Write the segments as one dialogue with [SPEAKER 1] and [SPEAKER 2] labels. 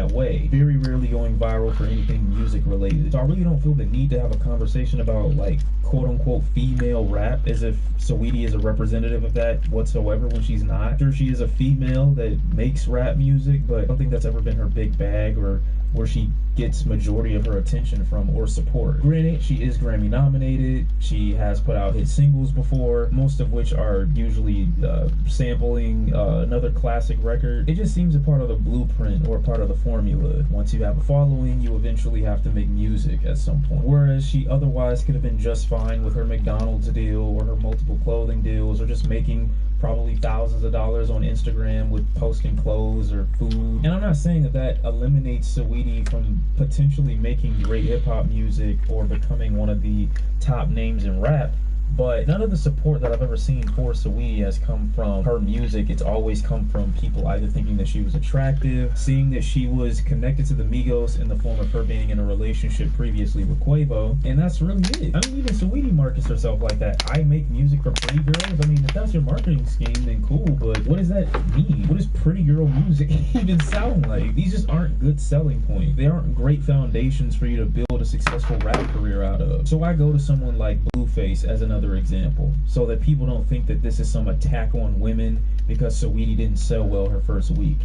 [SPEAKER 1] that way. Very rarely going viral for anything music related. So I really don't feel the need to have a conversation about like quote unquote female rap as if Saweetie is a representative of that whatsoever when she's not. Sure, she is a female that makes rap music, but I don't think that's ever been her big bag or where she gets majority of her attention from or support. Granted, she is Grammy nominated. She has put out hit singles before, most of which are usually sampling another classic record. It just seems a part of the blueprint or part of the formula. Once you have a following, you eventually have to make music at some point. Whereas she otherwise could have been just fine with her McDonald's deal or her multiple clothing deals or just making probably thousands of dollars on Instagram with posting clothes or food. And I'm not saying that eliminates Saweetie from potentially making great hip-hop music or becoming one of the top names in rap, but none of the support that I've ever seen for Saweetie has come from her music. It's always come from people either thinking that she was attractive, seeing that she was connected to the Migos in the form of her being in a relationship previously with Quavo, and that's really it. I mean, even Saweetie markets herself like that. I make music for pretty girls. I mean, if that's your marketing scheme, then cool, but what does that mean? What does pretty girl music even sound like? These just aren't good selling points. They aren't great foundations for you to build a successful rap career out of. So I go to someone like Blueface as another example, so that people don't think that this is some attack on women because Saweetie didn't sell well her first week.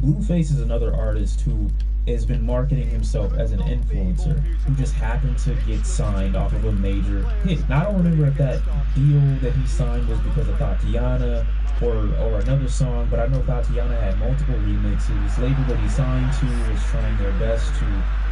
[SPEAKER 1] Blueface is another artist who has been marketing himself as an influencer who just happened to get signed off of a major hit. Now, I don't remember if that deal that he signed was because of Tatiana or another song, but I know Tatiana had multiple remixes. The label that he signed to was trying their best to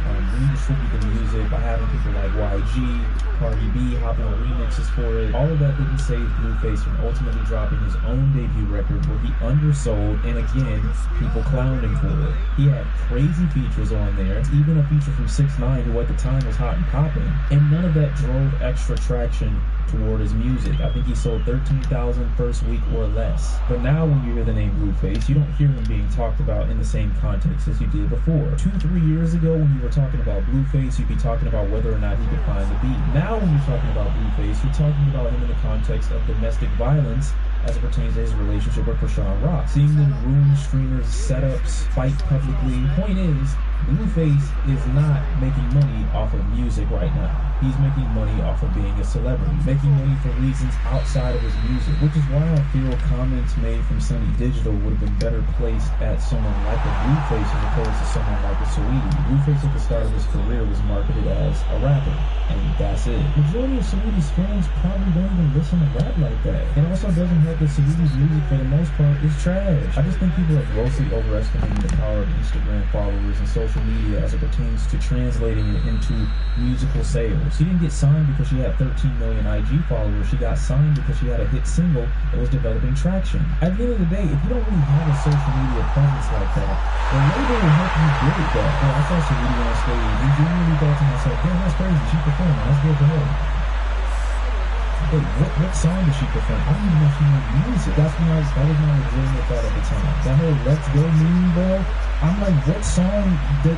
[SPEAKER 1] redistribute the music by having people like YG, Cardi B hopping on remixes for it. All of that didn't save Blueface from ultimately dropping his own debut record where he undersold, and again, people clowned him for it. He had crazy features on there, even a feature from 6ix9ine, who at the time was hot and popping, and none of that drove extra traction toward his music. I think he sold 13,000 first week or less. But now when you hear the name Blueface, you don't hear him being talked about in the same context as you did before. 2-3 years ago when you were talking about Blueface, you'd be talking about whether or not he could find the beat. Now when you're talking about Blueface, you're talking about him in the context of domestic violence as it pertains to his relationship with Krishan Rock. Seeing them ruin streamers' setups, fight publicly. Point is, Blueface is not making money off of music right now. He's making money off of being a celebrity, making money for reasons outside of his music, which is why I feel comments made from Sunny Digital would have been better placed at someone like a Blueface as opposed to someone like a Saweetie. Blueface at the start of his career was marketed as a rapper, and that's it. Majority of Saweetie's fans probably don't even listen to rap like that. It also doesn't help that Saweetie's music, for the most part, is trash. I just think people are grossly overestimating the power of Instagram followers and social media as it pertains to translating it into musical sales. She didn't get signed because she had 13 million IG followers. She got signed because she had a hit single that was developing traction. At the end of the day, if you don't really have a social media presence like that, the label will help you build that. Oh, I saw Saweetie on stage. You genuinely thought to myself, damn, that's crazy. She performed. That's good for her. Wait, what song did she perform? I don't even know if she made music. That was my legitimate thought at the time. That whole Let's Go meme, bro. I'm like, what song did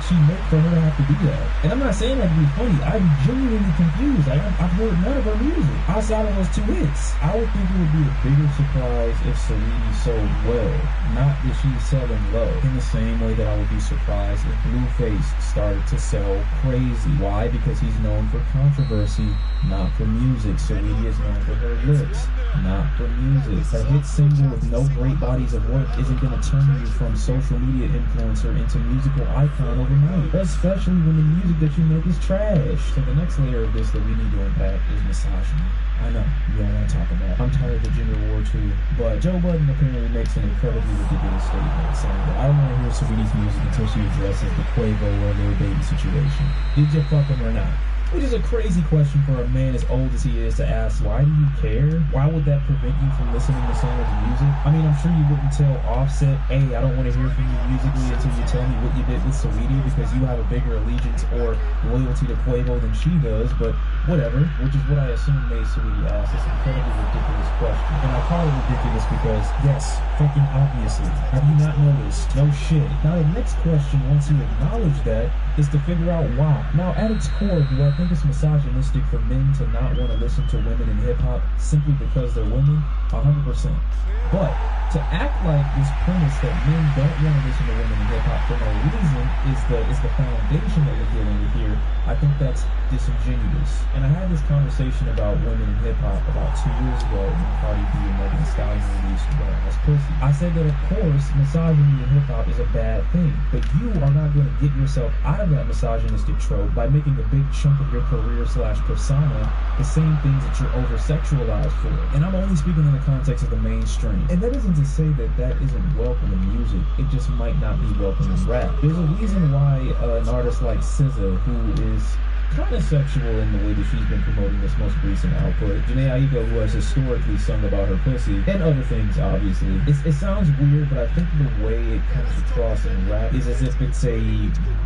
[SPEAKER 1] she make for her to have to do that? And I'm not saying that to be funny. I'm genuinely confused. Like, I've heard none of her music outside of those 2 hits. I would think it would be a bigger surprise if Saweetie sold well, not that she's selling low. In the same way that I would be surprised if Blueface started to sell crazy. Why? Because he's known for controversy, not for music. Saweetie is known for her looks, not for music. A hit single with no great bodies of work isn't going to turn you from social media influencer into musical icon overnight, especially when the music that you make is trash. So the next layer of this that we need to unpack is misogyny. I know, you don't want to talk about it. I'm tired of the gender war too, but Joe Budden apparently makes an incredibly ridiculous statement saying that I don't want to hear Saweetie's music until she addresses the Quavo or Lil Baby situation. Did you fuck him or not? Which is a crazy question for a man as old as he is to ask. Why do you care? Why would that prevent you from listening to someone's music? I mean, I'm sure you wouldn't tell Offset, hey, I don't want to hear from you musically until you tell me what you did with Saweetie because you have a bigger allegiance or loyalty to Quavo than she does, but whatever, which is what I assume made Saweetie ask this incredibly ridiculous question. And I call it ridiculous because, yes, fucking obviously. Have you not noticed? No shit. Now the next question, once you acknowledge that, is to figure out why. Now at its core, do I think think it's misogynistic for men to not want to listen to women in hip-hop simply because they're women, 100%. But to act like this premise that men don't want to listen to women in hip-hop for no reason is the foundation that we're dealing with here, I think that's disingenuous. And I had this conversation about women in hip-hop about 2 years ago when Cardi B and Megan Thee Stallion released Wet Ass Pussy. I said that, of course, misogyny in hip-hop is a bad thing, but you are not going to get yourself out of that misogynistic trope by making a big chunk of your career/persona the same things that you're over-sexualized for. And I'm only speaking in the context of the mainstream. And that isn't to say that that isn't welcome in music. It just might not be welcome in rap. There's a reason why an artist like SZA, who is kind of sexual in the way that she's been promoting this most recent output. Jhené Aiko, who has historically sung about her pussy, and other things, obviously. It sounds weird, but I think the way it comes across in rap is as if it's a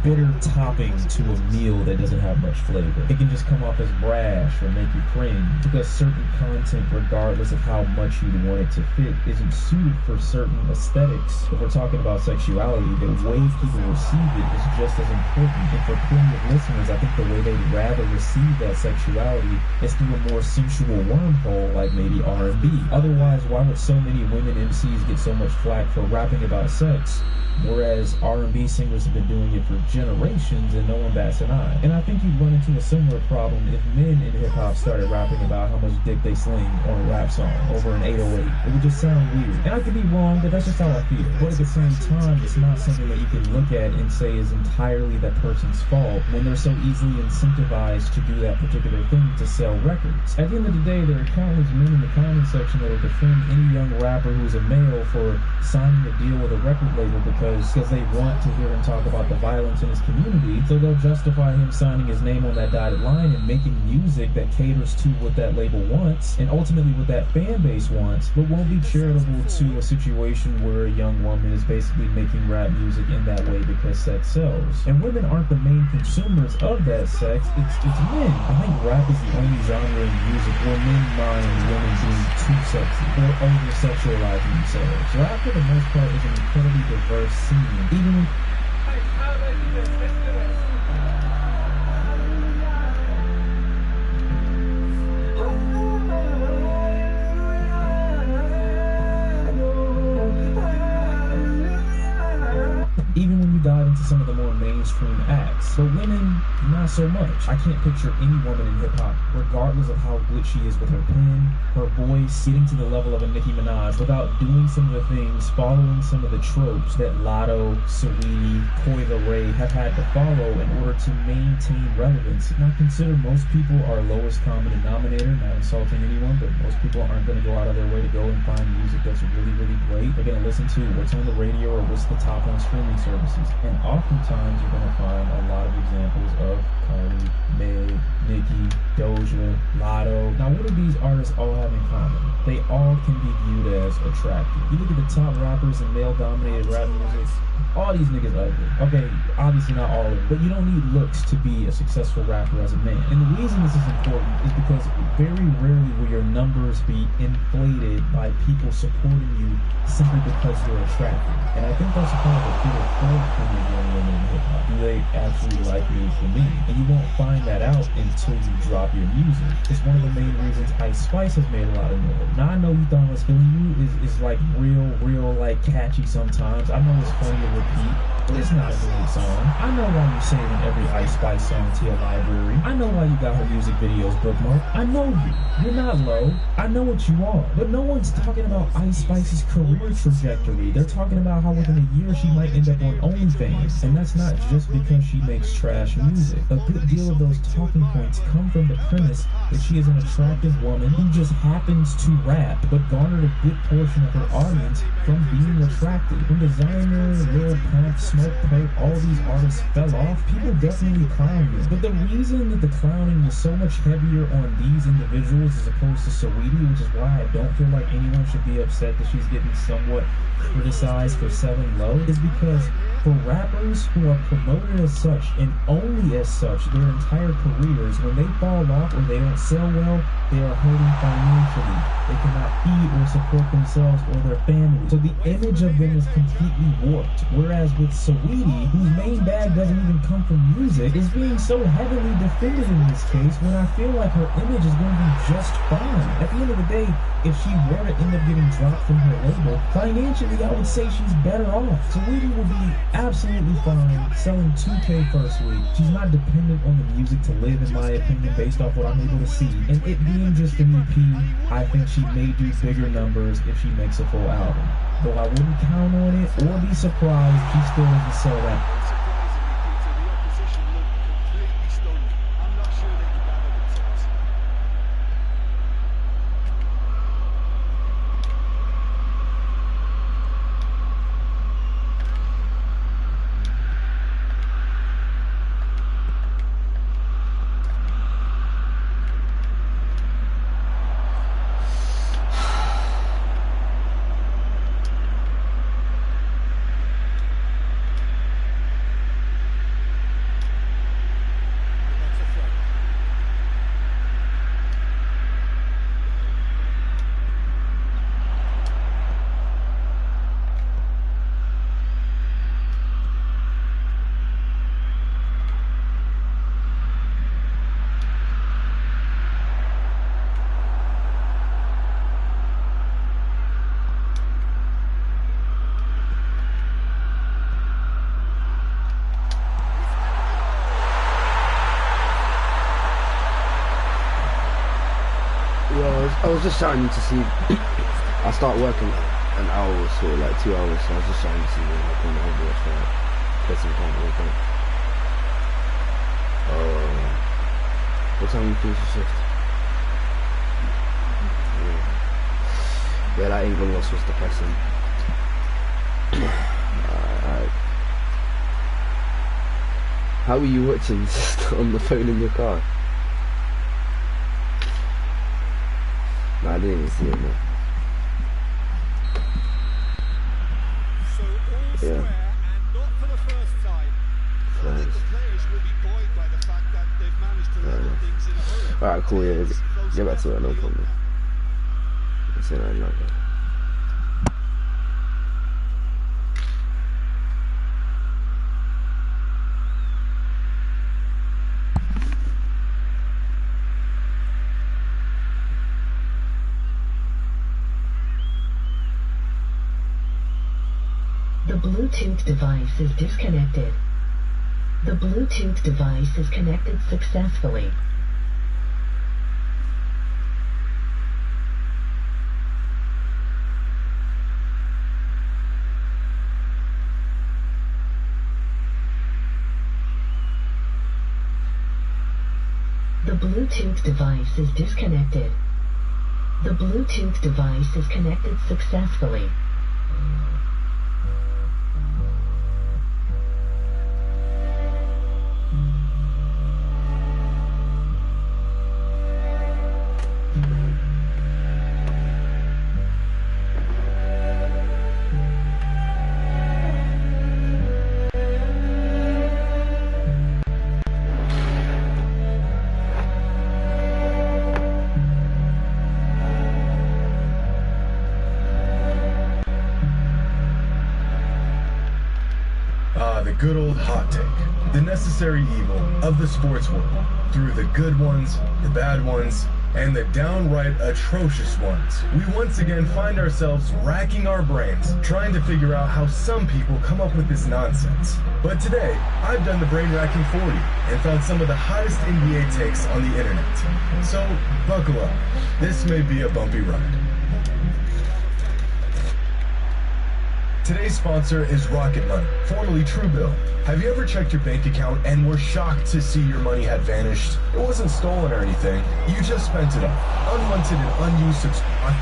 [SPEAKER 1] bitter topping to a meal that doesn't have much flavor. It can just come off as brash or make you cringe, because certain content, regardless of how much you want it to fit, isn't suited for certain aesthetics. If we're talking about sexuality, the way people receive it is just as important. And for plenty of listeners, I think the way they rather receive that sexuality is through a more sensual wormhole like maybe R&B. Otherwise, why would so many women MCs get so much flack for rapping about sex, whereas R&B singers have been doing it for generations and no one bats an eye? And I think you'd run into a similar problem if men in hip-hop started rapping about how much dick they sling on a rap song over an 808. It would just sound weird. And I could be wrong, but that's just how I feel. But at the same time, it's not something that you can look at and say is entirely that person's fault when they're so easily incentivized to do that particular thing to sell records. At the end of the day, there are countless men in the comment section that will defend any young rapper who's a male for signing a deal with a record label because they want to hear him talk about the violence in his community, so they'll justify him signing his name on that dotted line and making music that caters to what that label wants and ultimately what that fan base wants, but won't be charitable to a situation where a young woman is basically making rap music in that way because sex sells. And women aren't the main consumers of that sex, it's men. I think rap is the only genre in music where men mind women being too sexy or over-sexualizing themselves. Rap, for the most part, is an incredibly diverse scene. Even when you dive into some of the more mainstream acts. But women, not so much. I can't picture any woman in hip-hop, regardless of how good she is with her pen, her voice, getting to the level of a Nicki Minaj without doing some of the things, following some of the tropes that Lotto, Saweetie, Coi Leray have had to follow in order to maintain relevance. And I consider most people our lowest common denominator, not insulting anyone, but most people aren't going to go out of their way to go and find music that's really, really great. They're going to listen to what's on the radio or what's the top on streaming services. And oftentimes you're going to find a lot of examples of Cardi, Meg, Nicki, Doja, Lotto. Now, what do these artists all have in common? They all can be viewed as attractive. You look at the top rappers in male-dominated rap music, all these niggas ugly. Okay, obviously not all of them, but you don't need looks to be a successful rapper as a man. And the reason this is important is because very rarely will your numbers be inflated by people supporting you simply because you're attractive. And I think that's a kind of a bitter point for the young women in hip-hop. Do they actually like me for me? And you won't find that out until you drop your music. It's one of the main reasons Ice Spice has made a lot of noise. Now, I know You Thought I Was Feeling You is like real like catchy sometimes. I know it's funny to repeat, but it's not a great song. I know why you're saving every Ice Spice song to your library. I know why you got her music videos bookmarked. I know you. You're not low. I know what you are. But no one's talking about Ice Spice's career trajectory. They're talking about how within a year she might end up on OnlyFans. And that's not just because she makes trash music. A good deal of those talking points come from the premise that she is an attractive woman who just happens to rap, but garnered a good portion of her audience from being attractive. When Designer, Lil Pump, Smoke Perp, all these artists fell off, people definitely clowned them. But the reason that the clowning was so much heavier on these individuals as opposed to Saweetie, which is why I don't feel like anyone should be upset that she's getting somewhat criticized for selling low, is because for rappers who are promoted as such, and only as such, their entire careers. When they fall off or they don't sell well, they are hurting financially. They cannot feed or support themselves or their families. So the image of them is completely warped. Whereas with Saweetie, whose main bag doesn't even come from music, is being so heavily defended in this case, when I feel like her image is going to be just fine. At the end of the day, if she were to end up getting dropped from her label, financially I would say she's better off. Saweetie will be absolutely fine selling 2K first week. She's not dependent on the music to live, in my opinion, based off what I'm able to see. And it being just an EP, I think she may do bigger numbers if she makes a full album. Though I wouldn't count on it or be surprised if she still doesn't sell that.
[SPEAKER 2] I was just trying to see. I start working an hour or so, like 2 hours. So I was just trying to see when I come home watch that. Get some time to work on. What time you finish your shift? Yeah, that England loss was depressing. How were you watching just on the phone in your car? No, I didn't even see it, man.
[SPEAKER 3] So all square, and not for the first time. I think the players will be buoyed by the fact that they've managed to level things in a hurry.
[SPEAKER 2] Alright, cool, yeah. Get back to it, no problem. Let's say nothing like that.
[SPEAKER 4] The Bluetooth device is disconnected. The Bluetooth device is connected successfully. The Bluetooth device is disconnected. The Bluetooth device is connected successfully.
[SPEAKER 5] The good old hot take, the necessary evil of the sports world, through the good ones, the bad ones, and the downright atrocious ones. We once again find ourselves racking our brains, trying to figure out how some people come up with this nonsense. But today, I've done the brain racking for you, and found some of the hottest NBA takes on the internet. So, buckle up. This may be a bumpy ride. Today's sponsor is Rocket Money, formerly Truebill. Have you ever checked your bank account and were shocked to see your money had vanished? It wasn't stolen or anything. You just spent it all. Unwanted and unused subscription.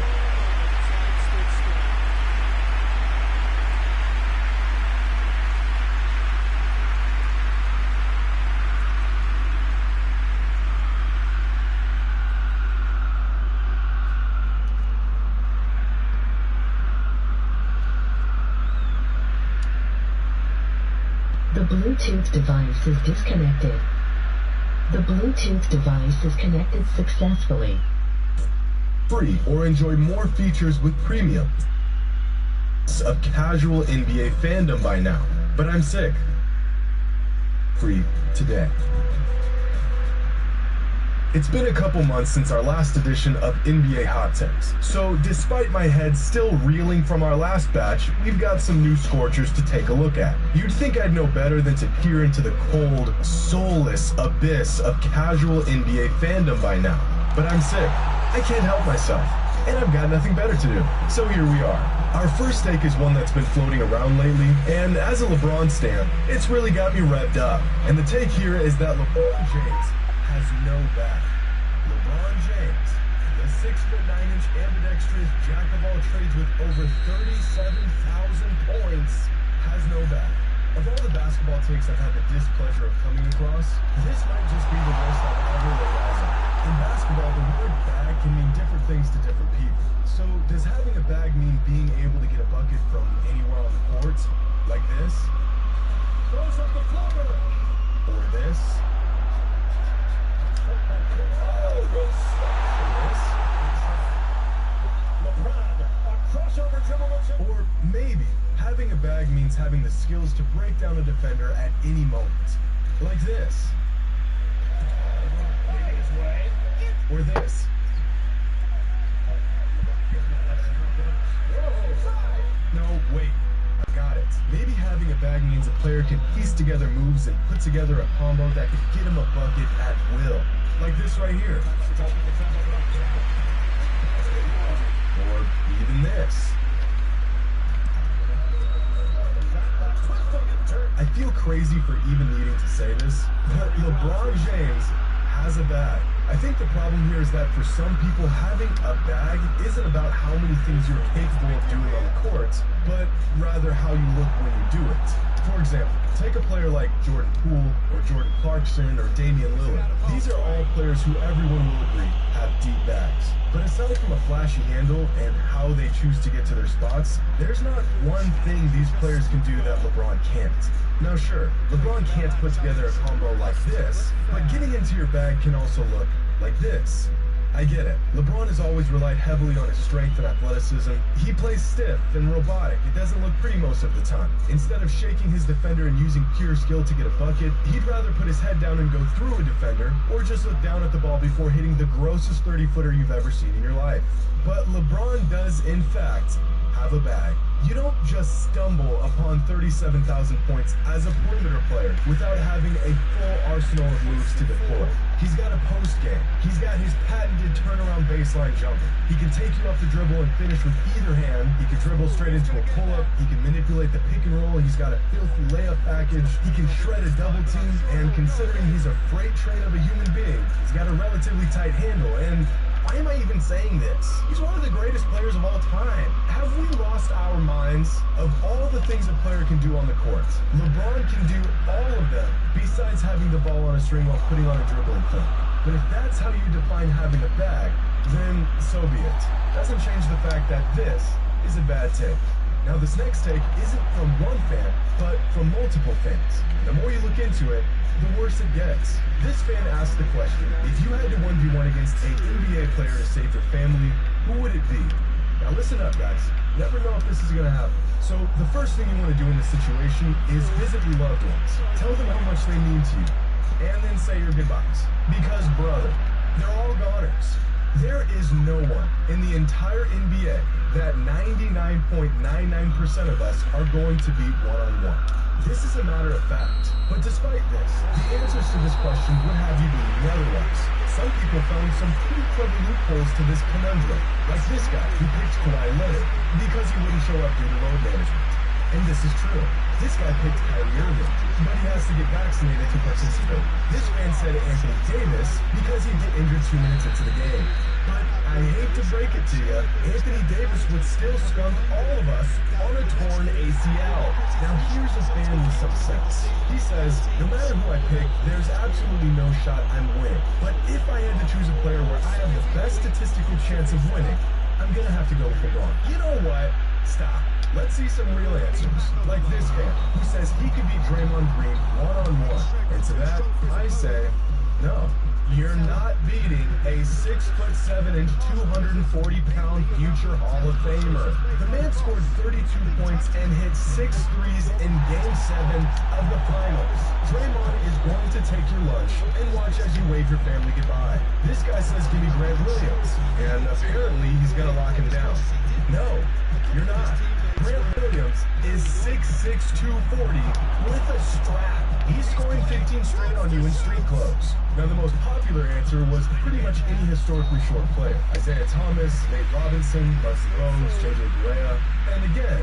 [SPEAKER 4] The Bluetooth device is disconnected. The Bluetooth device is connected successfully.
[SPEAKER 5] Free or enjoy more features with premium of casual NBA fandom by now, but I'm sick. Free today. It's been a couple months since our last edition of NBA Hot Takes, so despite my head still reeling from our last batch, we've got some new scorchers to take a look at. You'd think I'd know better than to peer into the cold, soulless abyss of casual NBA fandom by now, but I'm sick. I can't help myself, and I've got nothing better to do, so here we are. Our first take is one that's been floating around lately, and as a LeBron stan, it's really got me revved up. And the take here is that LeBron James has no bag. LeBron James, the 6'9" ambidextrous jack of all trades with over 37,000 points, has no bag. Of all the basketball takes I've had the displeasure of coming across, this might just be the worst I've ever laid eyes on. In basketball, the word bag can mean different things to different people. So does having a bag mean being able to get a bucket from anywhere on the court, like this? Throws up the floater! Or this? Or this? Or maybe having a bag means having the skills to break down a defender at any moment. Like this. Or this. No, wait. I got it. Maybe having a bag means a player can piece together moves and put together a combo that could get him a bucket at will. Like this right here. Or even this. I feel crazy for even needing to say this, but LeBron James has a bag. I think the problem here is that for some people, having a bag isn't about how many things you're capable of doing on the court, but rather how you look when you do it. For example, take a player like Jordan Poole or Jordan Clarkson or Damian Lillard. These are all players who everyone will agree have deep bags. But aside from a flashy handle and how they choose to get to their spots, there's not one thing these players can do that LeBron can't. Now sure, LeBron can't put together a combo like this, but getting into your bag can also look like this. I get it. LeBron has always relied heavily on his strength and athleticism. He plays stiff and robotic. It doesn't look pretty most of the time. Instead of shaking his defender and using pure skill to get a bucket, he'd rather put his head down and go through a defender, or just look down at the ball before hitting the grossest 30-footer you've ever seen in your life. But LeBron does, in fact, have a bag. You don't just stumble upon 37,000 points as a perimeter player without having a full arsenal of moves to deploy. He's got a post game. He's got his patented turnaround baseline jumper. He can take you off the dribble and finish with either hand. He can dribble straight into a pull-up. He can manipulate the pick and roll. He's got a filthy layup package. He can shred a double team. And considering he's a freight train of a human being, he's got a relatively tight handle. And why am I even saying this? He's one of the greatest players of all time. Have we lost our minds of all the things a player can do on the court? LeBron can do all of them, besides having the ball on a string while putting on a dribbling thing. But if that's how you define having a bag, then so be it. Doesn't change the fact that this is a bad take. Now this next take isn't from one fan, but from multiple fans. The more you look into it, the worse it gets. This fan asked the question, if you had to 1v1 against an NBA player to save your family, who would it be? Now listen up guys, never know if this is gonna happen. So the first thing you want to do in this situation is visit your loved ones. Tell them how much they mean to you, and then say your goodbyes. Because brother, they're all goners. There is no one in the entire NBA that 99.99% of us are going to beat one-on-one. This is a matter of fact. But despite this, the answers to this question would have you believing otherwise. Some people found some pretty clever loopholes to this conundrum, like this guy who picked Kawhi Leonard because he wouldn't show up due to load management. And this is true. This guy picked Kyrie Irving, but he has to get vaccinated to participate. This man said Anthony Davis because he'd get injured 2 minutes into the game. But I hate to break it to you, Anthony Davis would still skunk all of us on a torn ACL. Now here's a fan with some sense. He says, no matter who I pick, there's absolutely no shot I'm winning. But if I had to choose a player where I have the best statistical chance of winning, I'm gonna have to go with LeBron. You know what? Stop. Let's see some real answers, like this man, who says he could beat Draymond Green one-on-one. And to that, I say, no. You're not beating a 6'7" 240-pound future Hall of Famer. The man scored 32 points and hit 6 threes in Game 7 of the finals. Draymond is going to take your lunch and watch as you wave your family goodbye. This guy says give me Grant Williams, and apparently he's gonna lock him down. No, you're not. Grant Williams is 6'6", 240 with a strap. He's scoring 15 straight on you in street clothes. Now, the most popular answer was pretty much any historically short player. Isaiah Thomas, Nate Robinson, Bugsy Bogues, JJ Barea. And again,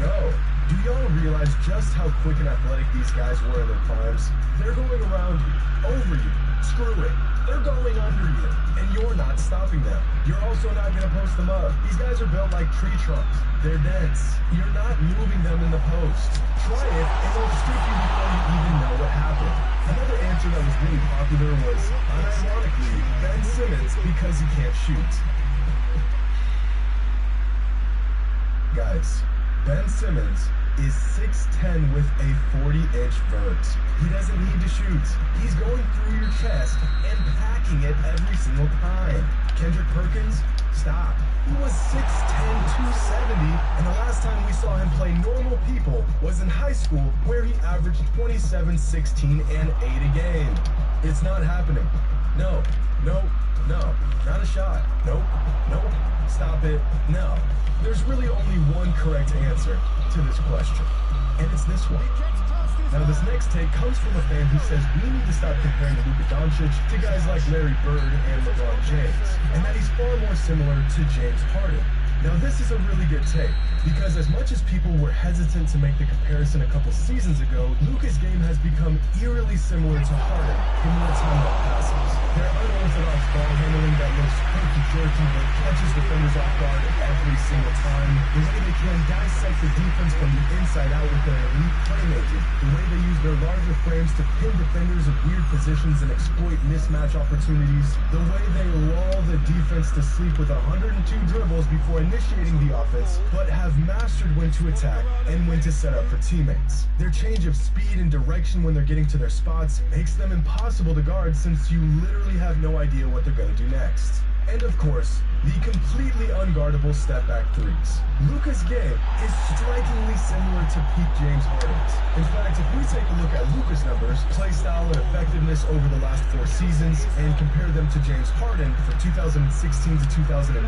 [SPEAKER 5] no. Do y'all realize just how quick and athletic these guys were in their primes? They're going around you, over you, screwing. They're going under you, and you're not stopping them. You're also not going to post them up. These guys are built like tree trunks. They're dense. You're not moving them in the post. Try it, and they'll strip you before you even know what happened. Another answer that was really popular was, unironically, Ben Simmons because he can't shoot. Guys, Ben Simmons is 6'10" with a 40-inch vert. He doesn't need to shoot. He's going through your chest and packing it every single time. Kendrick Perkins, stop. He was 6'10", 270, and the last time we saw him play normal people was in high school, where he averaged 27, 16, and 8 a game. It's not happening. No, no, no, not a shot. Nope, nope, stop it, no. There's really only one correct answer to this question, and it's this one. Now, this next take comes from a fan who says we need to stop comparing Luka Doncic to guys like Larry Bird and LeBron James, and that he's far more similar to James Harden. Now, this is a really good take, because as much as people were hesitant to make the comparison a couple seasons ago, Luka's game has become eerily similar to Harden the more time that passes. Their unorthodox ball handling that looks herky-jerky but catches defenders off guard every single time. The way they can dissect the defense from the inside out with their elite playmaking. The way they use their larger frames to pin defenders in weird positions and exploit mismatch opportunities. The way they lull the defense to sleep with 102 dribbles before initiating the offense, but have mastered when to attack and when to set up for teammates. Their change of speed and direction when they're getting to their spots makes them impossible to guard, since you literally have no idea what they're going to do next. And of course, the completely unguardable step-back threes. Luka's game is strikingly similar to peak James Harden's. In fact, if we take a look at Luka's numbers, play style, and effectiveness over the last 4 seasons, and compare them to James Harden for 2016 to 2019,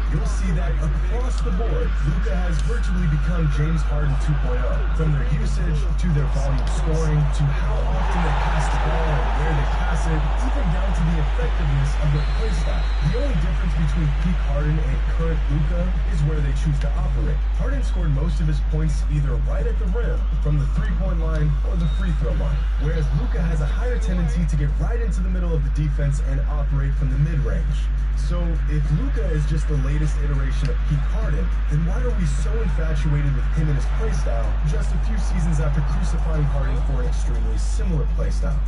[SPEAKER 5] you'll see that across the board, Luka has virtually become James Harden 2.0. From their usage, to their volume scoring, to how often they pass the ball and where they pass it, even down to the effectiveness of their play style. The only difference between peak Harden and current Luka is where they choose to operate. Harden scored most of his points either right at the rim, from the three-point line, or the free throw line, whereas Luka has a higher tendency to get right into the middle of the defense and operate from the mid-range. So, if Luka is just the latest iteration of peak Harden, then why are we so infatuated with him and his playstyle just a few seasons after crucifying Harden for an extremely similar playstyle?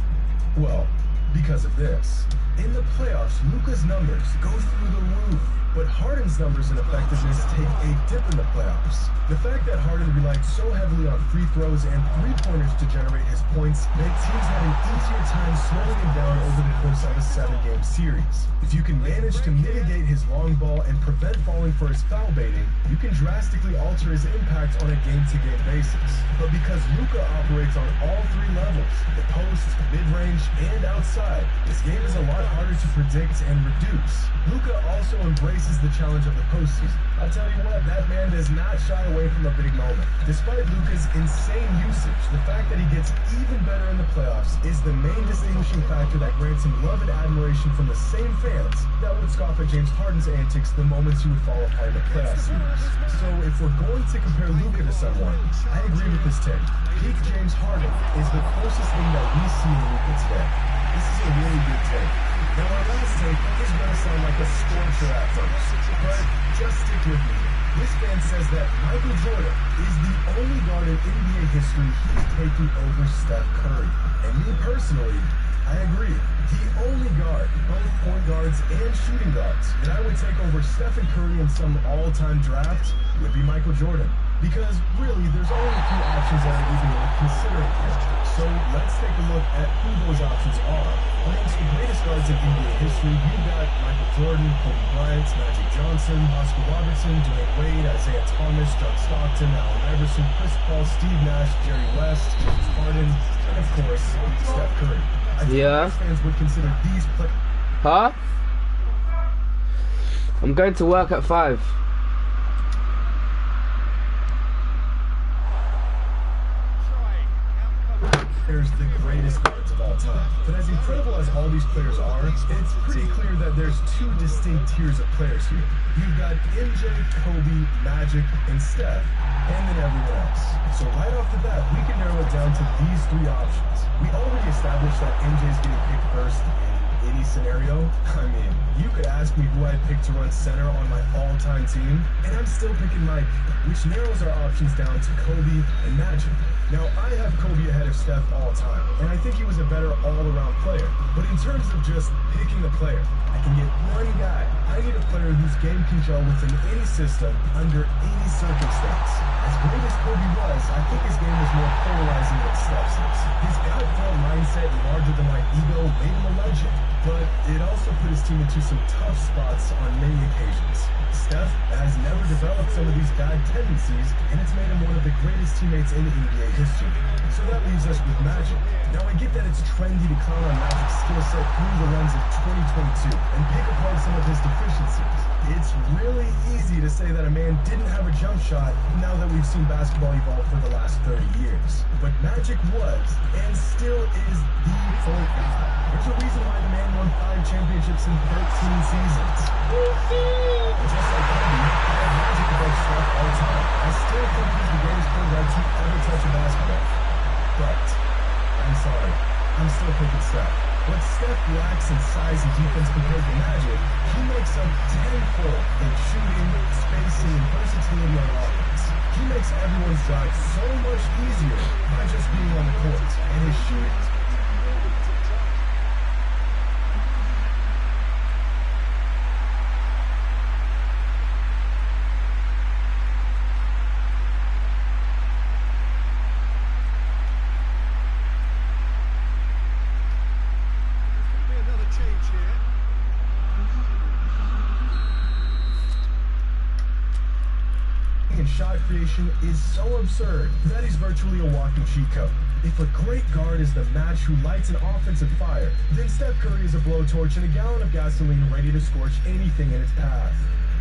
[SPEAKER 5] Well, because of this. In the playoffs, Luka's numbers go through the roof, but Harden's numbers and effectiveness take a dip in the playoffs. The fact that Harden relied so heavily on free throws and three-pointers to generate his points meant teams had an easier time slowing him down over the course of a 7-game series. If you can manage to mitigate his long ball and prevent falling for his foul baiting, you can drastically alter his impact on a game-to-game basis. But because Luka operates on all 3 levels, the post, mid-range, and outside, this game is a lot harder to predict and reduce. Luka also embraces the challenge of the postseason. I'll tell you what, that man does not shy away from a big moment. Despite Luka's insane usage, the fact that he gets even better in the playoffs is the main distinguishing factor that grants him love and admiration from the same fans that would scoff at James Harden's antics the moments he would fall apart in the playoff series. So if we're going to compare Luka to someone, I agree with this take. Peak James Harden is the closest thing that we see in Luka today. This is a really good take. Now, our last take is going to sound like a scorcher at first, but just stick with me. This fan says that Michael Jordan is the only guard in NBA history he's taking over Steph Curry. And me personally, I agree. The only guard, both point guards and shooting guards, that I would take over Stephen Curry in some all-time draft would be Michael Jordan. Because really, there's only a few options that are even worth considering here. So let's take a look at who those options are. Amongst the greatest guards in NBA history, you've got Michael Jordan, Kobe Bryant, Magic Johnson, Oscar Robertson, Dwayne Wade, Isaiah Thomas, John Stockton, Allen Iverson, Chris Paul, Steve Nash, Jerry West, James Harden, and of course, Steph Curry. I think most fans would consider these players.
[SPEAKER 2] Huh? I'm going to work at 5.
[SPEAKER 5] The greatest guards of all time. But as incredible as all these players are, it's pretty clear that there's 2 distinct tiers of players here. You've got MJ, Kobe, Magic, and Steph, and then everyone else. So right off the bat, we can narrow it down to these 3 options. We already established that MJ's getting picked first in any scenario. I mean, you could ask me who I'd pick to run center on my all-time team, and I'm still picking Mike, which narrows our options down to Kobe and Magic. Now, I have Kobe ahead of Steph all time, and I think he was a better all-around player. But in terms of just picking a player, I can get one guy. I need a player whose game can gel within any system, under any circumstance. As great as Kobe was, I think his game was more polarizing than Steph's is. His cutthroat mindset and larger-than-life ego made him a legend, but it also put his team into some tough spots on many occasions. Steph has never developed some of these bad tendencies, and it's made him one of the greatest teammates in NBA history. So that leaves us with Magic. Now, I get that it's trendy to clown on Magic's skill set through the lens of 2022 and pick apart some of his deficiencies. It's really easy to say that a man didn't have a jump shot now that we've seen basketball evolve for the last 30 years. But Magic was, and still is, the point guard. There's a reason why the man won 5 championships in 13 seasons. And just like Kobe, I have Magic above Steph all the time. I still think he's the greatest point guard to ever touch a basketball. But, I'm sorry, I'm still picking Steph. What Steph lacks in size and defense compared to Magic, he makes up tenfold in shooting, spacing, and versatility on offense. He makes everyone's job so much easier by just being on the court. And his shooting... and shot creation is so absurd that he's virtually a walking cheat code. If a great guard is the match who lights an offensive fire, then Steph Curry is a blowtorch and a gallon of gasoline ready to scorch anything in its path.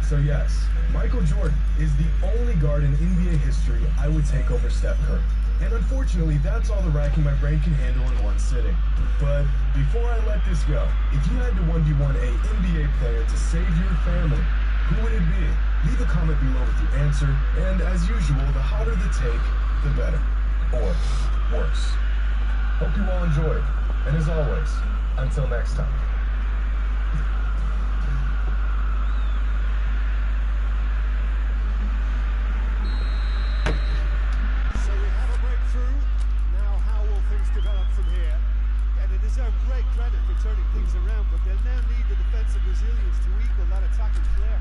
[SPEAKER 5] So yes, Michael Jordan is the only guard in NBA history I would take over Steph Curry. And unfortunately, that's all the racking my brain can handle in one sitting. But before I let this go, if you had to 1v1 a NBA player to save your family, who would it be? Leave a comment below with your answer, and as usual, the hotter the take, the better. Or worse. Hope you all enjoyed, and as always, until next time.
[SPEAKER 3] So we have a breakthrough. Now how will things develop from here? And they deserve great credit for turning things around, but they'll now need the defensive resilience to equal that attacking flair.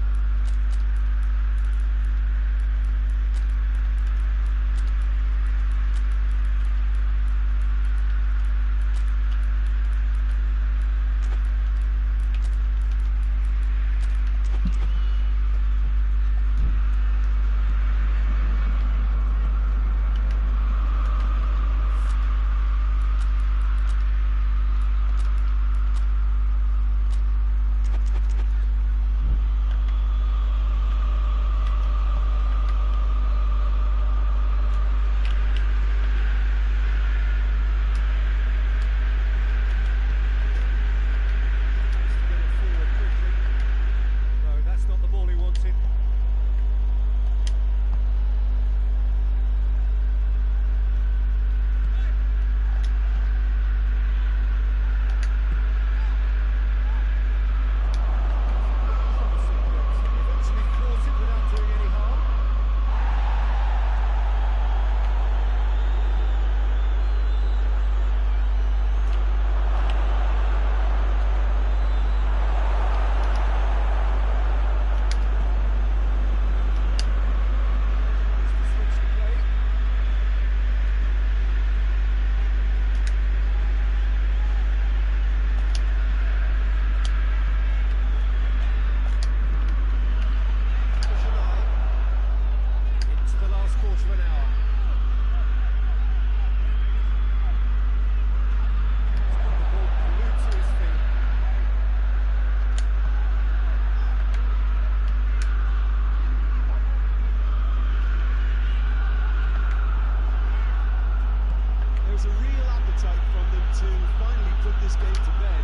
[SPEAKER 3] put this game to bed,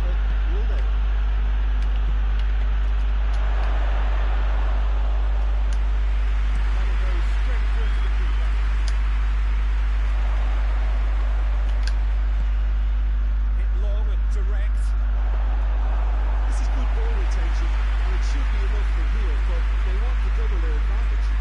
[SPEAKER 3] but will they? That'll go straight through to the keeper. Hit long and direct. This is good ball retention, and it should be enough from here, but they want to double their advantage.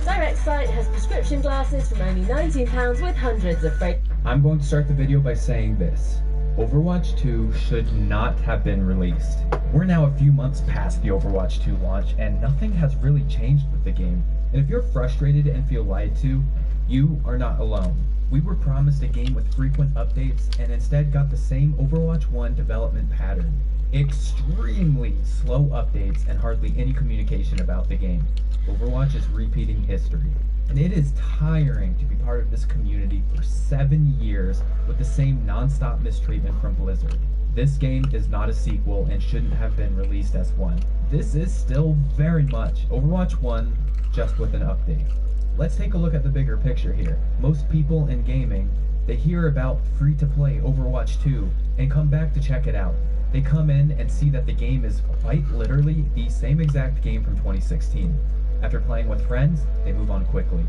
[SPEAKER 6] Direct Sight has prescription glasses from only £19 with hundreds of free.
[SPEAKER 1] I'm going to start the video by saying this. Overwatch 2 should not have been released. We're now a few months past the Overwatch 2 launch, and nothing has really changed with the game. And if you're frustrated and feel lied to, you are not alone. We were promised a game with frequent updates, and instead got the same Overwatch 1 development pattern. extremely slow updates and hardly any communication about the game. Overwatch is repeating history, and it is tiring to be part of this community for 7 years with the same non-stop mistreatment from Blizzard. This game is not a sequel and shouldn't have been released as one. This is still very much Overwatch 1, just with an update. Let's take a look at the bigger picture here. Most people in gaming, they hear about free-to-play Overwatch 2 and come back to check it out. They come in and see that the game is quite literally the same exact game from 2016. After playing with friends, they move on quickly.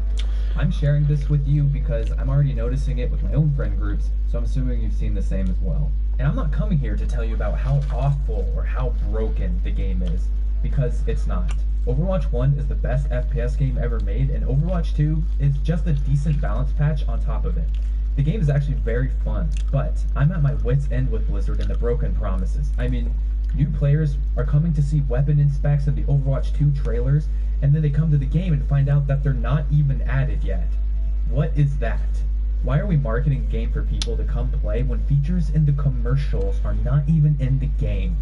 [SPEAKER 1] I'm sharing this with you because I'm already noticing it with my own friend groups, so I'm assuming you've seen the same as well. And I'm not coming here to tell you about how awful or how broken the game is, because it's not. Overwatch 1 is the best FPS game ever made, and Overwatch 2 is just a decent balance patch on top of it. The game is actually very fun, but I'm at my wit's end with Blizzard and the broken promises. I mean, new players are coming to see weapon inspects in the Overwatch 2 trailers, and then they come to the game and find out that they're not even added yet. What is that? Why are we marketing a game for people to come play when features in the commercials are not even in the game?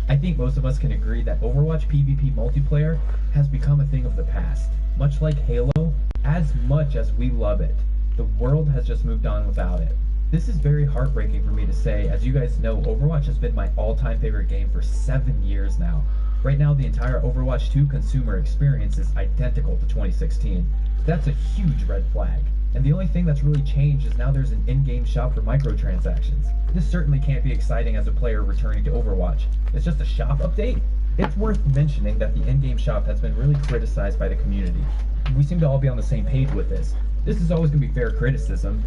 [SPEAKER 1] I think most of us can agree that Overwatch PvP multiplayer has become a thing of the past. Much like Halo, as much as we love it, the world has just moved on without it. This is very heartbreaking for me to say. As you guys know, Overwatch has been my all-time favorite game for 7 years now. Right now, the entire Overwatch 2 consumer experience is identical to 2016. That's a huge red flag. And the only thing that's really changed is now there's an in-game shop for microtransactions. This certainly can't be exciting as a player returning to Overwatch. It's just a shop update? It's worth mentioning that the in-game shop has been really criticized by the community. We seem to all be on the same page with this. This is always going to be fair criticism.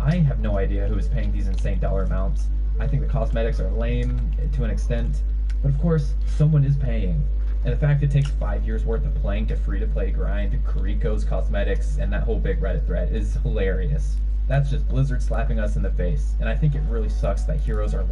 [SPEAKER 1] I have no idea who is paying these insane dollar amounts. I think the cosmetics are lame to an extent, but of course, someone is paying. And the fact it takes 5 years worth of playing to free-to-play grind Kiriko's cosmetics and that whole big Reddit thread is hilarious. That's just Blizzard slapping us in the face, and I think it really sucks that heroes are.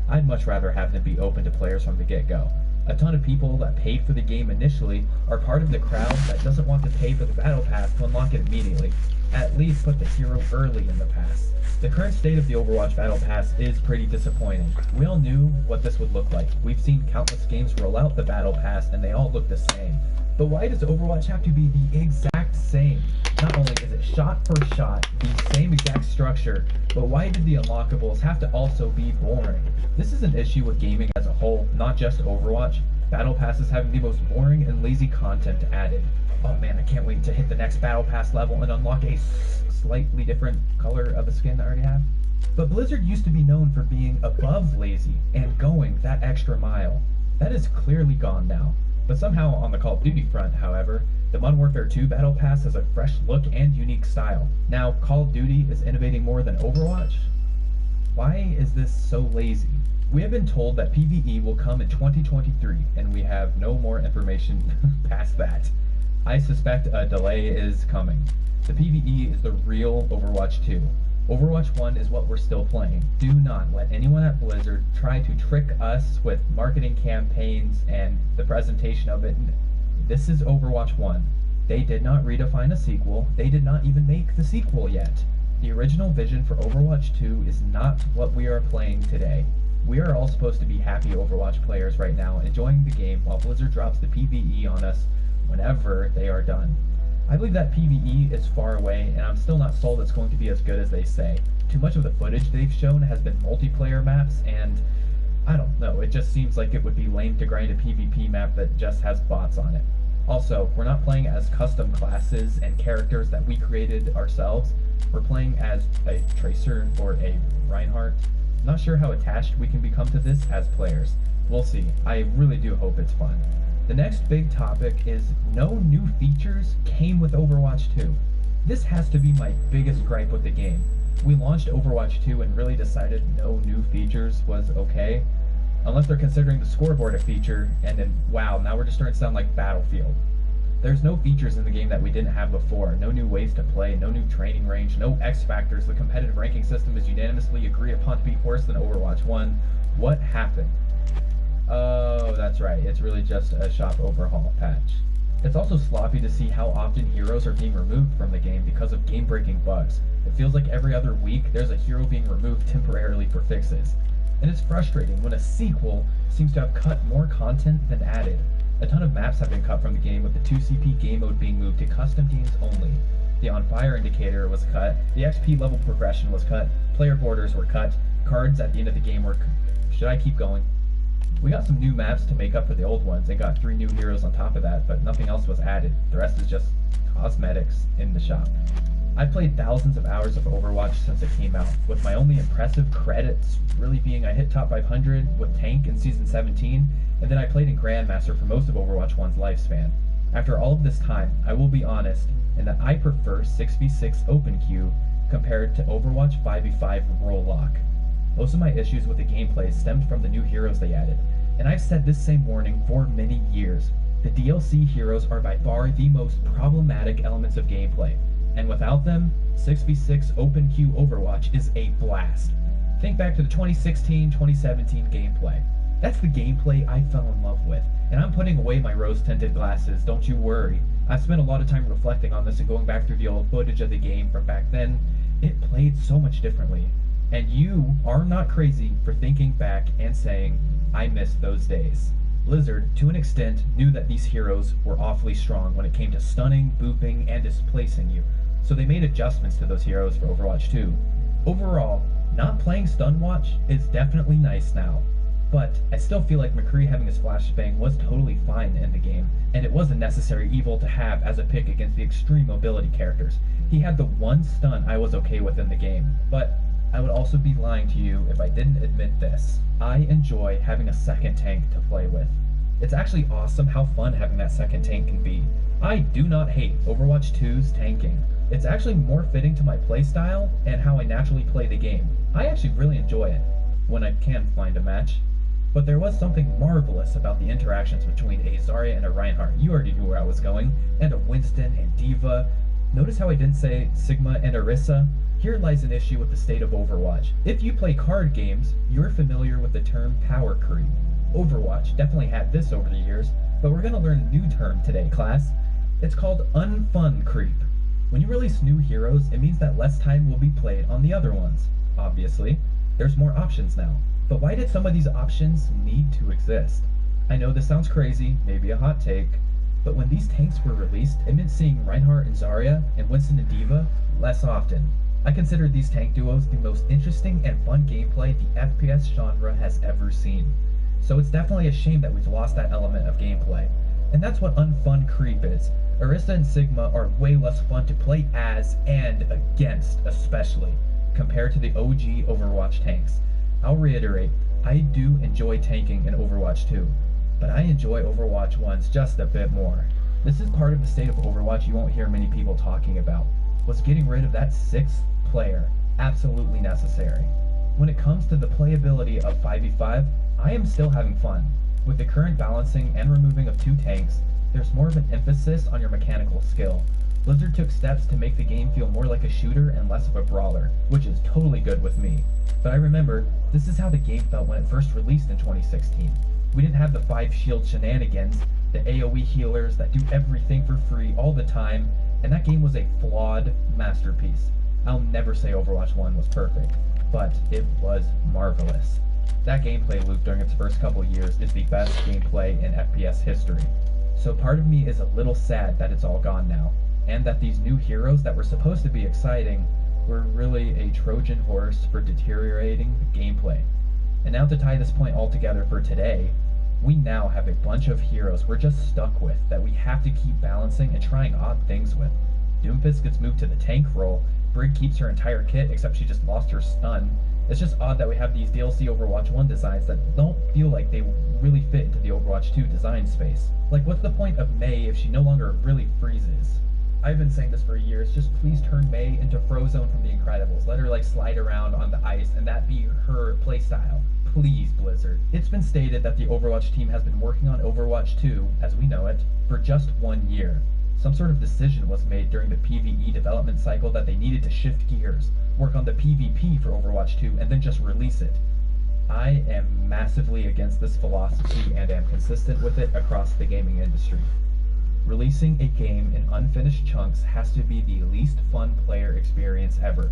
[SPEAKER 1] I'd much rather have them be open to players from the get-go. A ton of people that paid for the game initially are part of the crowd that doesn't want to pay for the battle pass to unlock it immediately. At least put the hero early in the pass. The current state of the Overwatch Battle Pass is pretty disappointing. We all knew what this would look like. We've seen countless games roll out the Battle Pass and they all look the same. But why does Overwatch have to be the exact same? Not only is it shot for shot, the same exact structure, but why did the unlockables have to also be boring? This is an issue with gaming as a whole, not just Overwatch. Battle Passes having the most boring and lazy content added. Oh man, I can't wait to hit the next Battle Pass level and unlock a slightly different color of a skin I already have. But Blizzard used to be known for being above lazy and going that extra mile. That is clearly gone now. But somehow on the Call of Duty front, however, the Modern Warfare 2 Battle Pass has a fresh look and unique style. Now, Call of Duty is innovating more than Overwatch? Why is this so lazy? We have been told that PvE will come in 2023, and we have no more information past that. I suspect a delay is coming. The PvE is the real Overwatch 2. Overwatch 1 is what we're still playing. Do not let anyone at Blizzard try to trick us with marketing campaigns and the presentation of it. This is Overwatch 1. They did not redefine a sequel. They did not even make the sequel yet. The original vision for Overwatch 2 is not what we are playing today. We are all supposed to be happy Overwatch players right now, enjoying the game while Blizzard drops the PvE on us whenever they are done. I believe that PvE is far away, and I'm still not sold it's going to be as good as they say. Too much of the footage they've shown has been multiplayer maps, and I don't know, it just seems like it would be lame to grind a PvP map that just has bots on it. Also, we're not playing as custom classes and characters that we created ourselves. We're playing as a Tracer or a Reinhardt. Not sure how attached we can become to this as players. We'll see. I really do hope it's fun. The next big topic is no new features came with Overwatch 2. This has to be my biggest gripe with the game. We launched Overwatch 2 and really decided no new features was okay. Unless they're considering the scoreboard a feature, and then wow, now we're just starting to sound like Battlefield. There's no features in the game that we didn't have before. No new ways to play, no new training range, no X factors. The competitive ranking system is unanimously agreed upon to be worse than Overwatch 1. What happened? Oh, that's right. It's really just a shop overhaul patch. It's also sloppy to see how often heroes are being removed from the game because of game-breaking bugs. It feels like every other week there's a hero being removed temporarily for fixes.
[SPEAKER 7] and it's frustrating when a sequel seems to have cut more content than added. A ton of maps have been cut from the game, with the 2CP game mode being moved to custom games only. The on fire indicator was cut, the XP level progression was cut, player borders were cut, cards at the end of the game were Should I keep going? We got some new maps to make up for the old ones and got 3 new heroes on top of that, but nothing else was added. The rest is just cosmetics in the shop. I've played thousands of hours of Overwatch since it came out, with my only impressive credits really being I hit top 500 with Tank in Season 17, and then I played in Grandmaster for most of Overwatch 1's lifespan. After all of this time, I will be honest in that I prefer 6v6 open queue compared to Overwatch 5v5 role lock. Most of my issues with the gameplay stemmed from the new heroes they added, and I've said this same warning for many years. The DLC heroes are by far the most problematic elements of gameplay, and without them, 6v6 open queue Overwatch is a blast. Think back to the 2016-2017 gameplay. That's the gameplay I fell in love with, and I'm putting away my rose-tinted glasses, don't you worry. I've spent a lot of time reflecting on this and going back through the old footage of the game from back then. It played so much differently, and you are not crazy for thinking back and saying, I miss those days. Blizzard, to an extent, knew that these heroes were awfully strong when it came to stunning, booping, and displacing you, so they made adjustments to those heroes for Overwatch 2. Overall, not playing Stunwatch is definitely nice now, but I still feel like McCree having his flashbang was totally fine in the game, and it was a necessary evil to have as a pick against the extreme mobility characters. He had the one stun I was okay with in the game, but I would also be lying to you if I didn't admit this. I enjoy having a second tank to play with. It's actually awesome how fun having that second tank can be. I do not hate Overwatch 2's tanking. It's actually more fitting to my playstyle and how I naturally play the game. I actually really enjoy it, when I can find a match. But there was something marvelous about the interactions between a Zarya and a Reinhardt. You already knew where I was going. And a Winston and D.Va. Notice how I didn't say Sigma and Orisa? Here lies an issue with the state of Overwatch. If you play card games, you're familiar with the term power creep. Overwatch definitely had this over the years, but we're going to learn a new term today, class. It's called unfun creep. When you release new heroes, it means that less time will be played on the other ones. Obviously, there's more options now. But why did some of these options need to exist? I know this sounds crazy, maybe a hot take, but when these tanks were released, it meant seeing Reinhardt and Zarya and Winston and D.Va less often. I consider these tank duos the most interesting and fun gameplay the FPS genre has ever seen. So it's definitely a shame that we've lost that element of gameplay. And that's what unfun creep is. Orisa and Sigma are way less fun to play as and against, especially, compared to the OG Overwatch tanks. I'll reiterate, I do enjoy tanking in Overwatch 2, but I enjoy Overwatch 1's just a bit more. This is part of the state of Overwatch you won't hear many people talking about. Was getting rid of that 6th player absolutely necessary? When it comes to the playability of 5v5, I am still having fun. With the current balancing and removing of 2 tanks, there's more of an emphasis on your mechanical skill. Blizzard took steps to make the game feel more like a shooter and less of a brawler, which is totally good with me. But I remember, this is how the game felt when it first released in 2016. We didn't have the 5 shield shenanigans, the AoE healers that do everything for free all the time, and that game was a flawed masterpiece. I'll never say Overwatch 1 was perfect, but it was marvelous. That gameplay loop during its first couple years is the best gameplay in FPS history. So part of me is a little sad that it's all gone now, and that these new heroes that were supposed to be exciting were really a Trojan horse for deteriorating the gameplay. And now to tie this point all together for today, we now have a bunch of heroes we're just stuck with that we have to keep balancing and trying odd things with. Doomfist gets moved to the tank role, Brig keeps her entire kit except she just lost her stun. It's just odd that we have these DLC Overwatch 1 designs that don't feel like they really fit into the Overwatch 2 design space. Like, what's the point of Mei if she no longer really freezes? I've been saying this for years, just please turn Mei into Frozone from The Incredibles. Let her, like, slide around on the ice and that be her playstyle. Please, Blizzard. It's been stated that the Overwatch team has been working on Overwatch 2, as we know it, for just 1 year. Some sort of decision was made during the PvE development cycle that they needed to shift gears, work on the PvP for Overwatch 2, and then just release it. I am massively against this philosophy and am consistent with it across the gaming industry. Releasing a game in unfinished chunks has to be the least fun player experience ever.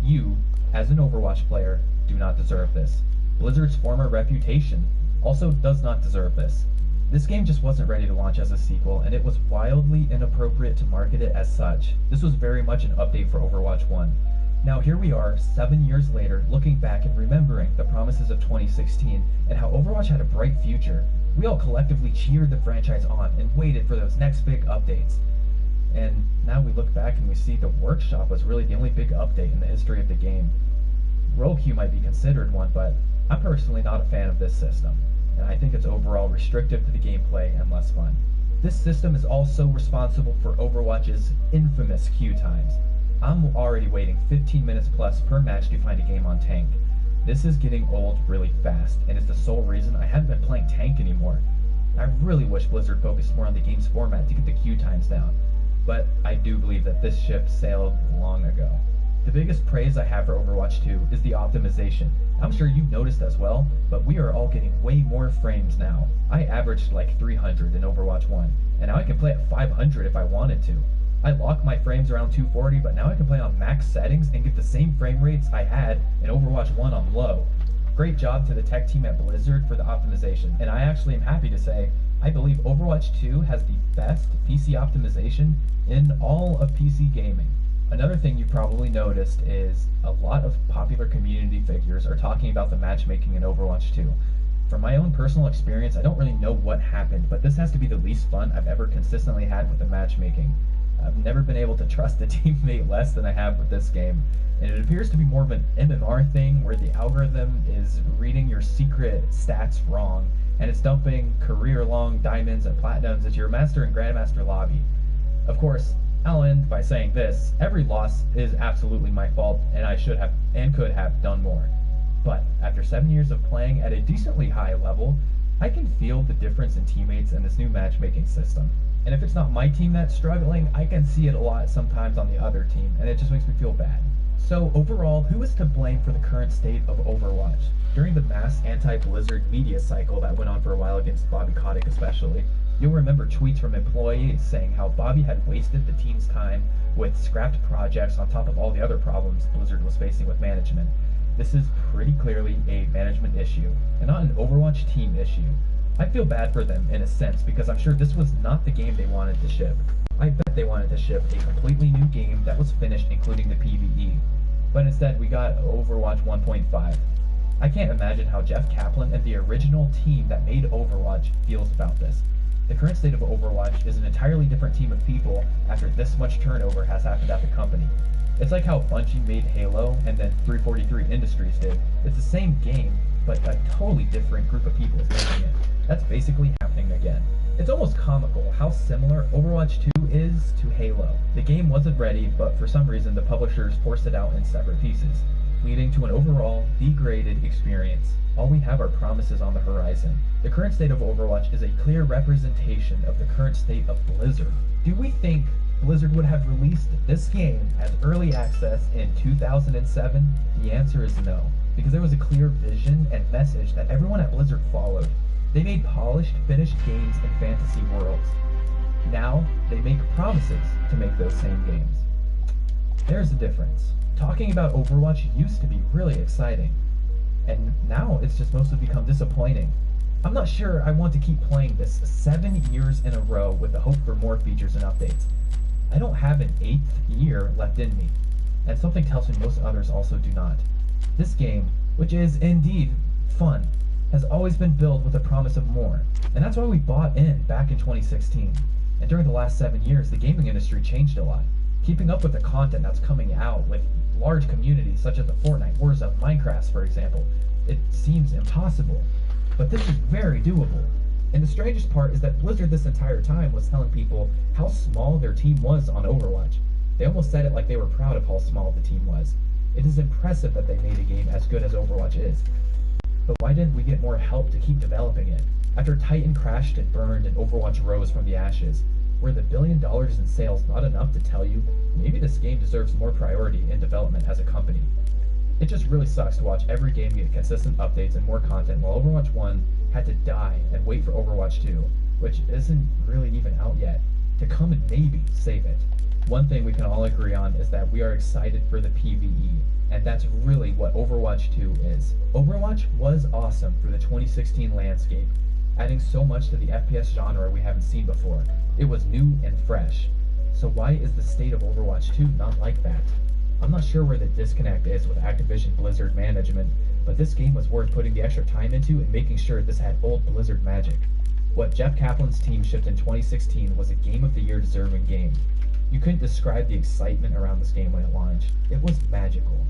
[SPEAKER 7] You, as an Overwatch player, do not deserve this. Blizzard's former reputation also does not deserve this. This game just wasn't ready to launch as a sequel, and it was wildly inappropriate to market it as such. This was very much an update for Overwatch 1. Now here we are, 7 years later, looking back and remembering the promises of 2016 and how Overwatch had a bright future. We all collectively cheered the franchise on and waited for those next big updates. And now we look back and we see the workshop was really the only big update in the history of the game. Role queue might be considered one, but I'm personally not a fan of this system, and I think it's overall restrictive to the gameplay and less fun. This system is also responsible for Overwatch's infamous queue times. I'm already waiting 15 minutes plus per match to find a game on tank. This is getting old really fast, and is the sole reason I haven't been playing tank anymore. I really wish Blizzard focused more on the game's format to get the queue times down, but I do believe that this ship sailed long ago. The biggest praise I have for Overwatch 2 is the optimization. I'm sure you've noticed as well, but we are all getting way more frames now. I averaged like 300 in Overwatch 1, and now I can play at 500 if I wanted to. I lock my frames around 240, but now I can play on max settings and get the same frame rates I had in Overwatch 1 on low. Great job to the tech team at Blizzard for the optimization, and I actually am happy to say I believe Overwatch 2 has the best PC optimization in all of PC gaming. Another thing you've probably noticed is a lot of popular community figures are talking about the matchmaking in Overwatch 2. From my own personal experience, I don't really know what happened, but this has to be the least fun I've ever consistently had with the matchmaking. I've never been able to trust a teammate less than I have with this game, and it appears to be more of an MMR thing where the algorithm is reading your secret stats wrong, and it's dumping career-long diamonds and platinums into your Master and Grandmaster lobby. Of course, I'll end by saying this: every loss is absolutely my fault, and I should have and could have done more. But after 7 years of playing at a decently high level, I can feel the difference in teammates and this new matchmaking system. And if it's not my team that's struggling, I can see it a lot sometimes on the other team, and it just makes me feel bad. So overall, who is to blame for the current state of Overwatch? During the mass anti-Blizzard media cycle that went on for a while against Bobby Kotick especially, you'll remember tweets from employees saying how Bobby had wasted the team's time with scrapped projects on top of all the other problems Blizzard was facing with management. This is pretty clearly a management issue, and not an Overwatch team issue. I feel bad for them in a sense because I'm sure this was not the game they wanted to ship. I bet they wanted to ship a completely new game that was finished including the PvE. But instead we got Overwatch 1.5. I can't imagine how Jeff Kaplan and the original team that made Overwatch feels about this. The current state of Overwatch is an entirely different team of people after this much turnover has happened at the company. It's like how Bungie made Halo and then 343 Industries did. It's the same game, but a totally different group of people is making it. That's basically happening again. It's almost comical how similar Overwatch 2 is to Halo. The game wasn't ready, but for some reason the publishers forced it out in separate pieces, leading to an overall degraded experience. All we have are promises on the horizon. The current state of Overwatch is a clear representation of the current state of Blizzard. Do we think Blizzard would have released this game as early access in 2007? The answer is no, because there was a clear vision and message that everyone at Blizzard followed. They made polished, finished games in fantasy worlds. Now, they make promises to make those same games. There's the difference. Talking about Overwatch used to be really exciting, and now it's just mostly become disappointing. I'm not sure I want to keep playing this 7 years in a row with the hope for more features and updates. I don't have an 8th year left in me, and something tells me most others also do not. This game, which is indeed fun, has always been built with a promise of more, and that's why we bought in back in 2016. And during the last 7 years, the gaming industry changed a lot. Keeping up with the content that's coming out with large communities such as the Fortnite, Warzone, Minecraft, for example, it seems impossible. But this is very doable. And the strangest part is that Blizzard this entire time was telling people how small their team was on Overwatch. They almost said it like they were proud of how small the team was. It is impressive that they made a game as good as Overwatch is. But why didn't we get more help to keep developing it? After Titan crashed and burned and Overwatch rose from the ashes, were the $1 billion in sales not enough to tell you maybe this game deserves more priority in development as a company? It just really sucks to watch every game get consistent updates and more content while Overwatch 1 had to die and wait for Overwatch 2, which isn't really even out yet, to come and maybe save it. One thing we can all agree on is that we are excited for the PvE, And that's really what Overwatch 2 is. Overwatch was awesome for the 2016 landscape, adding so much to the FPS genre we haven't seen before. It was new and fresh. So why is the state of Overwatch 2 not like that? I'm not sure where the disconnect is with Activision Blizzard management, but this game was worth putting the extra time into and making sure this had old Blizzard magic. What Jeff Kaplan's team shipped in 2016 was a Game of the Year deserving game. You couldn't describe the excitement around this game when it launched. It was magical.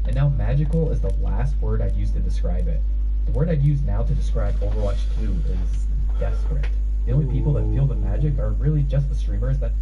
[SPEAKER 7] And now magical is the last word I'd use to describe it. The word I'd use now to describe Overwatch 2 is desperate. The only people that feel the magic are really just the streamers that...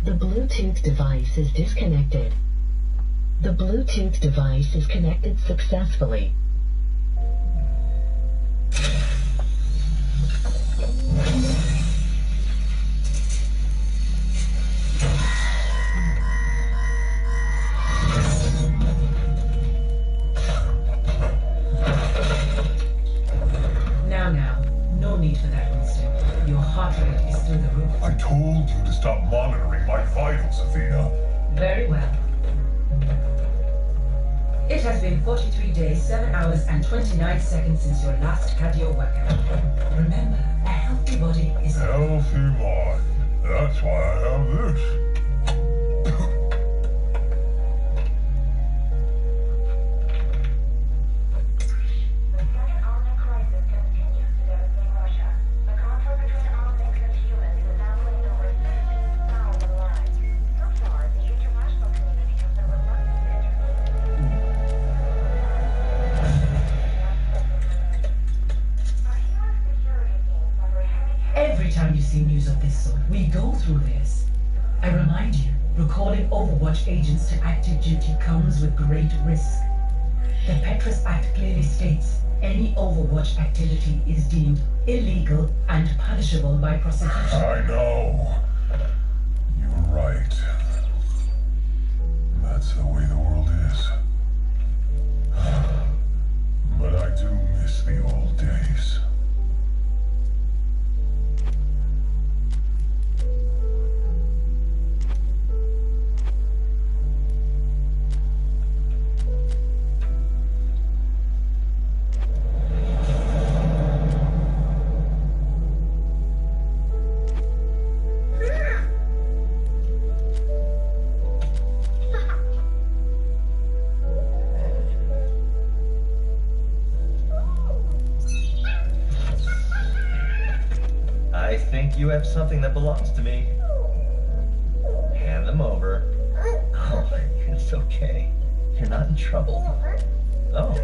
[SPEAKER 4] The Bluetooth device is disconnected. The Bluetooth device is connected successfully.
[SPEAKER 8] Now, no need for that, Winston. Your heart rate is through the roof.
[SPEAKER 9] I told you to stop monitoring my vitals, Athena.
[SPEAKER 8] Very well. It has been 43 days, 7 hours, and 29 seconds since your last cardio workout. Remember, a healthy body is a
[SPEAKER 9] Healthy mind. That's why I have this.
[SPEAKER 8] Every time you see news of this sort, we go through this. I remind you, recalling Overwatch agents to active duty comes with great risk. The Petrus Act clearly states any Overwatch activity is deemed illegal and punishable by prosecution.
[SPEAKER 9] I know. You're right. That's the way the world is. But I do miss the old days.
[SPEAKER 10] I think you have something that belongs to me. Hand them over. Oh, it's okay. You're not in trouble. Oh,